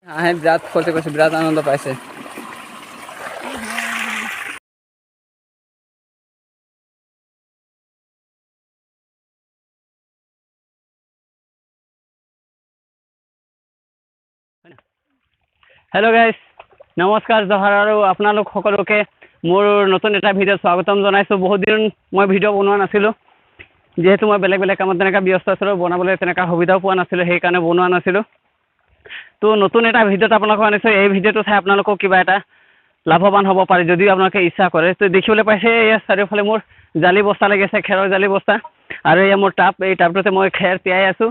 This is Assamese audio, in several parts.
হাঁহে বিৰাট ফূৰ্তি কৰিছে, বিৰাট আনন্দ পাইছে। হেল্ল' গাইজ, নমস্কাৰ জহাৰ আৰু আপোনালোক সকলোকে মোৰ নতুন এটা ভিডিঅ'ত স্বাগতম জনাইছোঁ। বহুত দিন মই ভিডিঅ' বনোৱা নাছিলোঁ, যিহেতু মই বেলেগ বেলেগ কামত তেনেকৈ ব্যস্ত আছিলোঁ, বনাবলৈ তেনেকুৱা সুবিধাও পোৱা নাছিলোঁ, সেইকাৰণে বনোৱা নাছিলোঁ। তো নতুন এটা ভিডিঅ'ত আপোনালোকক আনিছোঁ। এই ভিডিঅ'টো চাই আপোনালোকক কিবা এটা লাভৱান হ'ব পাৰে যদিও আপোনালোকে ইচ্ছা কৰে। তো দেখিবলৈ পাইছে এয়া চাৰিওফালে মোৰ জালি বস্তা লাগিছে, খেৰৰ জালি বস্তা, আৰু এয়া মোৰ টাব, এই টাবটোতে মই খেৰ তিয়াই আছোঁ।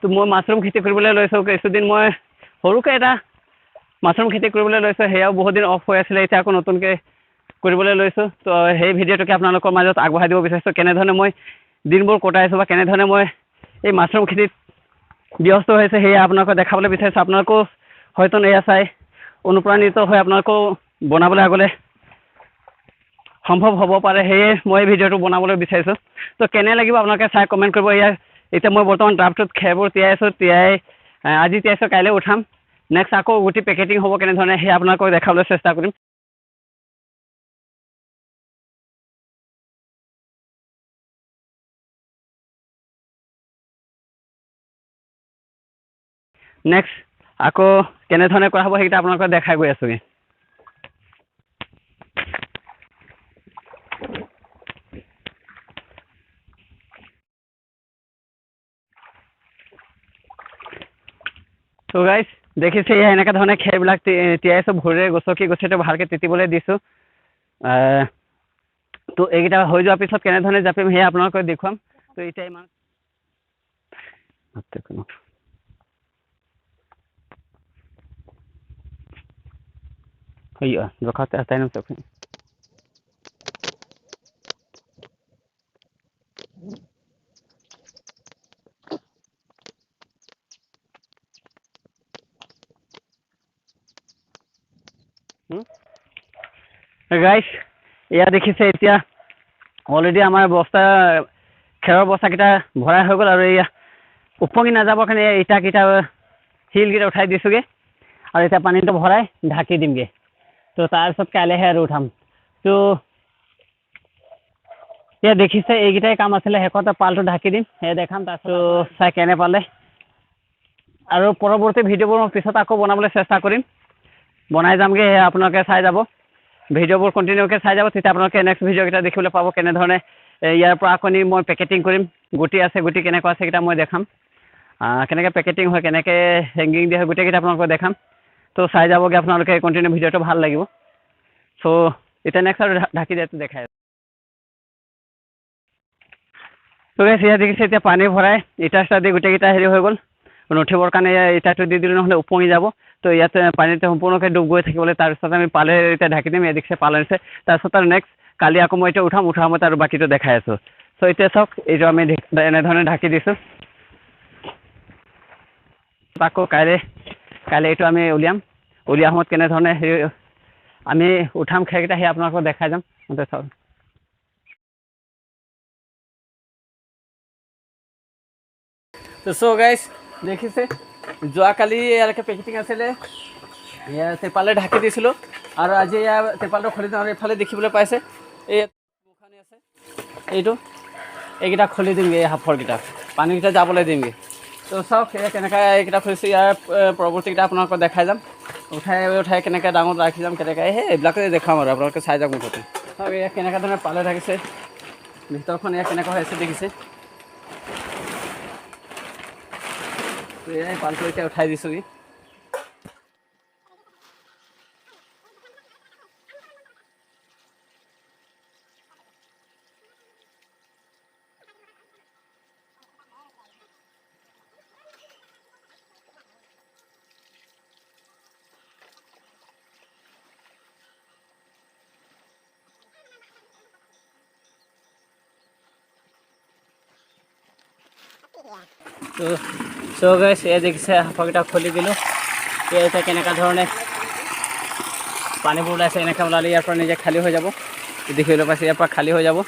তো মই মাছৰুম খেতি কৰিবলৈ লৈছোঁ। কিছুদিন মই সৰুকৈ এটা মাছৰুম খেতি কৰিবলৈ লৈছোঁ, সেয়াও বহুত দিন অফ হৈ আছিলে, এতিয়া আকৌ নতুনকৈ কৰিবলৈ লৈছোঁ। তো সেই ভিডিঅ'টোকে আপোনালোকৰ মাজত আগবঢ়াই দিব বিচাৰিছোঁ, কেনেধৰণে মই দিনবোৰ কটাইছোঁ বা কেনেধৰণে মই এই মাছৰুম খেতিত ব্যস্ত হৈছে, সেয়া আপোনালোকক দেখাবলৈ বিচাৰিছোঁ। আপোনালোকেও হয়তো এয়া চাই অনুপ্ৰাণিত হৈ আপোনালোকেও বনাবলৈ আগলৈ সম্ভৱ হ'ব পাৰে, সেয়ে মই এই ভিডিঅ'টো বনাবলৈ বিচাৰিছোঁ। তো কেনে লাগিব আপোনালোকে চাই কমেণ্ট কৰিব। এতিয়া মই বৰ্তমান টাবটোত খেৰবোৰ তিয়াই আছোঁ, আজি তিয়াইছোঁ, কাইলৈ উঠাম। নেক্সট আকৌ গুটি পেকেটিং হ'ব কেনেধৰণে, সেই আপোনালোকক দেখাবলৈ চেষ্টা কৰিম। নেক্সট আকৌ কেনেধৰণে কৰা হ'ব সেইকেইটা আপোনালোকক দেখাই গৈ আছোঁগৈ। তো গাইজ দেখিছে, এনেকুৱা ধৰণে খেৰবিলাক তিয়াইছোঁ, ভৰিৰে গছকি গছকি ভালকৈ তিতিবলৈ দিছোঁ। তো এইকেইটা হৈ যোৱাৰ পিছত কেনেধৰণে জাপিম সেয়া আপোনালোকক দেখুৱাম। তো এতিয়া ইমান ৰখাতে আটাই নচক গাইজ, এয়া দেখিছে এতিয়া অলৰেডি আমাৰ খেৰৰ বস্তাকেইটা ভৰাই হৈ গ'ল, আৰু এয়া উপঙি নাযাবৰ কাৰণে ইটাকেইটা শিলকেইটা উঠাই দিছোঁগৈ, আৰু এতিয়া পানীটো ভৰাই ঢাকি দিমগৈ। তো তাৰপিছত কাইলৈহে আৰু উঠাম। তো এয়া দেখিছে এইকেইটাই কাম আছিলে, শেষতে পালটো ঢাকি দিম, সেয়া দেখাম। তাৰপিছত চাই কেনে পালে, আৰু পৰৱৰ্তী ভিডিঅ'বোৰ মই পিছত আকৌ বনাবলৈ চেষ্টা কৰিম, বনাই যামগৈ, সেয়া আপোনালোকে চাই যাব। ভিডিঅ'বোৰ কণ্টিনিউকৈ চাই যাব, তেতিয়া আপোনালোকে নেক্সট ভিডিঅ'কেইটা দেখিবলৈ পাব, কেনেধৰণে ইয়াৰ পৰা আকৌ নি মই পেকেটিং কৰিম। গুটি আছে, গুটি কেনেকুৱা আছে সেইকেইটা মই দেখাম, কেনেকৈ পেকেটিং হয়, কেনেকৈ হেংগিং দিয়া হয়, গোটেইকেইটা আপোনালোকক দেখাম। তো চাই যাবগৈ আপোনালোকে, কণ্টিনিউ ভিডিঅ'টো ভাল লাগিব। চ' এতিয়া নেক্সট আৰু ঢাকি দিয়াটো দেখাই আছোঁ। তো সেয়া দেখিছে এতিয়া পানী ভৰাই ইটা চিটা দি গোটেইকেইটা হেৰি হৈ গ'ল, নুঠিবৰ কাৰণে ইটাটো দি দিলোঁ, নহ'লে উপঙি যাব। তো ইয়াতে পানীতে সম্পূৰ্ণকৈ ডুব গৈ থাকিবলৈ, তাৰপিছত আমি পালে এতিয়া ঢাকি দিম। এয়া দেখিছে পাল আনিছে, তাৰপিছত আৰু নেক্সট কালি আকৌ মই এতিয়া উঠাৰ সময়ত আৰু বাকীটো দেখাই আছোঁ। চ' এতিয়া চাওক, এইটো আমি এনেধৰণে ঢাকি দিছোঁ। আকৌ কাইলৈ এইটো আমি উলিওৱাৰ সময়ত কেনেধৰণে হেৰি আমি উঠাম খেৰকেইটা, সেই আপোনালোকক দেখাই যাম। চাওক, তো চ' গাইজ দেখিছে, যোৱাকালি ইয়ালৈকে পেকেটিং আছিলে, এয়া টেপালে ঢাকি দিছিলোঁ, আৰু আজি এয়া টেপালটো খুলি দিওঁ। আৰু এইফালে দেখিবলৈ পাইছে এই মুখানি আছে, এইকেইটা খুলি দিমগৈ, এই হাফৰকেইটা পানীকেইটা যাবলৈ দিমগৈ। তো চাওক এয়া কেনেকৈ এইকেইটা খুলিছোঁ, ইয়াৰ পৰৱৰ্তীকেইটা আপোনালোকক দেখাই যাম। উঠাই কেনেকৈ ডাঙৰ ৰাখি যাম, কেনেকৈ এইবিলাকে দেখাম, আৰু আপোনালোকে চাই যাওক মুঠতে। চাওক এয়া কেনেকুৱা ধৰণে পালে ঢাকিছে, ভিতৰখন এয়া কেনেকুৱা হৈ আছে দেখিছে। এই পালটো এতিয়া উঠাই দিছোঁগৈ। তো চ' গাইছ, এয়া দেখিছে হাফৰকেইটা খুলি দিলোঁ। এতিয়া কেনেকুৱা ধৰণে পানীবোৰ ওলাইছে, এনেকৈ ওলালে ইয়াৰ পৰা নিজে খালী হৈ যাব। দেখিবলৈ পাইছে, ইয়াৰ পৰা খালী হৈ যাব,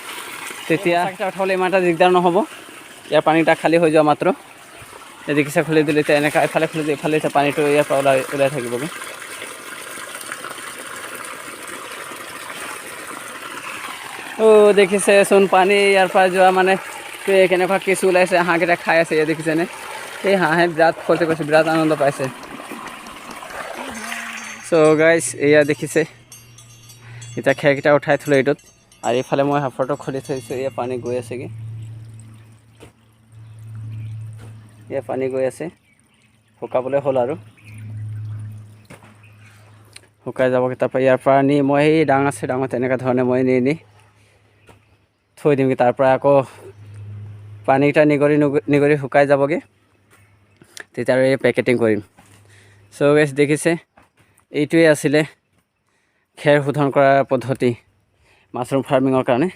তেতিয়া উঠাবলৈ ইমান এটা দিগদাৰ নহ'ব। ইয়াৰ পানীকেইটা খালী হৈ যোৱা মাত্ৰ এই দেখিছে খুলি দিলে এতিয়া এনেকুৱা এফালে খুলি দিয়ে, এফালে এতিয়া পানীটো ইয়াৰ পৰা ওলাই থাকিবগৈ। দেখিছেচোন পানী ইয়াৰ পৰা যোৱা মানে কেনেকুৱা কেঁচু ওলাইছে, হাঁহকেইটা খাই আছে। ইয়াত দেখিছেনে, এই হাঁহে বিৰাট ফূৰ্তি কৰিছে, বিৰাট আনন্দ পাইছে। চ' গাইজ এয়া দেখিছে, এতিয়া খেৰকেইটা উঠাই থ'লোঁ এইটোত, আৰু এইফালে মই হাফৰটো খুলি থৈছোঁ। এয়া পানী গৈ আছেগৈ, এয়া পানী গৈ আছে, শুকাবলৈ হ'ল আৰু শুকাই যাবগৈ। তাৰপৰা ইয়াৰ পৰা নি মই এই ডাঙৰ আছে, ডাঙৰ তেনেকুৱা ধৰণে মই নি থৈ দিমগৈ। তাৰপৰা আকৌ পানীকেইটা নিগৰি শুকাই যাবগৈ, তেতিয়া আৰু এই পেকেটিং কৰিম। চ' গাইজ দেখিছে, এইটোৱে আছিলে খেৰ শোধন কৰাৰ পদ্ধতি মাছৰুম ফাৰ্মিঙৰ কাৰণে।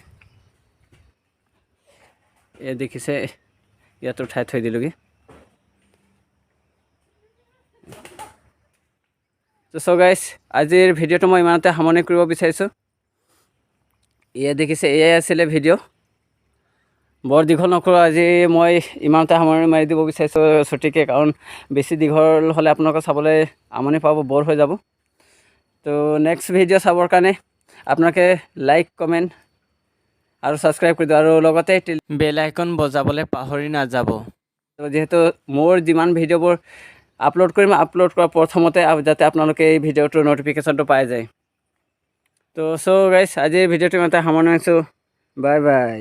এই দেখিছে, ইয়াত উঠাই থৈ দিলোঁগৈ। চ' গাইজ আজিৰ ভিডিঅ'টো মই ইমানতে সামৰণি কৰিব বিচাৰিছোঁ। এয়া দেখিছে, এয়াই আছিলে ভিডিঅ', বৰ দীঘল নকৰোঁ আজি, মই ইমানতে সামৰণি মাৰি দিব বিচাৰিছোঁ ছুটিকৈ, কাৰণ বেছি দীঘল হ'লে আপোনালোকে চাবলৈ আমনি পাব, ব'ৰ হৈ যাব। তো নেক্সট ভিডিঅ' চাবৰ কাৰণে আপোনালোকে লাইক, কমেণ্ট আৰু ছাবস্ক্ৰাইব কৰি দিব, আৰু লগতে বেল আইকন বজাবলৈ পাহৰি নাযাব। তো যিহেতু মোৰ যিমান ভিডিঅ'বোৰ আপলোড কৰিম, আপলোড কৰা প্ৰথমতে যাতে আপোনালোকে এই ভিডিঅ'টোৰ ন'টিফিকেশ্যনটো পাই যায়। তো চ' গাইজ আজিৰ ভিডিঅ'টো ইমানতে সামৰণি মাৰিছোঁ। Bye bye.